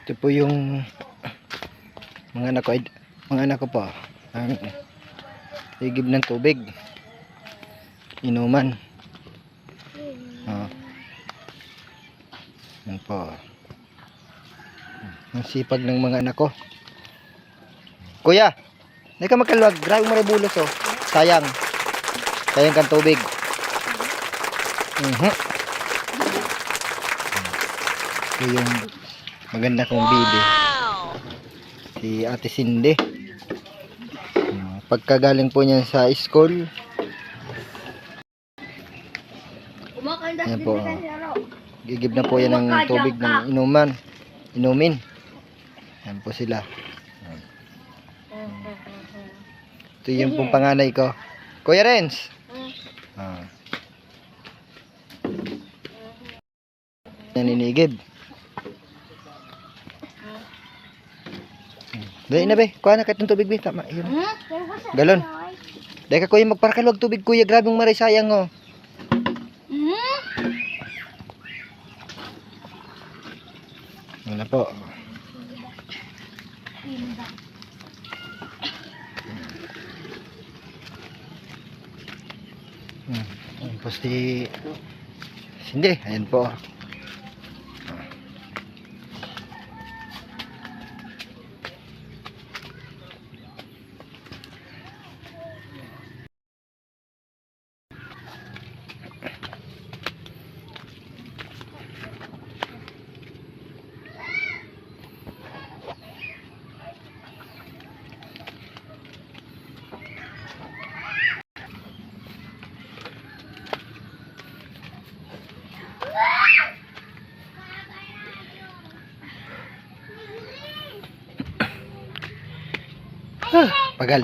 Ito po yung mga anak ko po. Ang higib ng tubig. Inuman. Yan po. Ang sipag ng mga anak ko. Kuya, hindi ka magkaluwag. Grabe maribulos oh. Sayang. Sayang kang tubig. Ito yung maganda kong bibi. Si Ate Cindy. Pagkagaling po niya sa school. Yan po. Gigib na po yan ng tubig ng inumin. Yan po sila. Ito yung pong panganay ko. Kuya Renz. Naninigib. Dali na be. Kuha na kahit ng tubig be. Tama. Yun. Galon. Dahil ka kuya magparakalwag tubig kuya. Grabe mong maray sayang oh. Wala po. Tapos di Cindy. Ayan po. Pagal.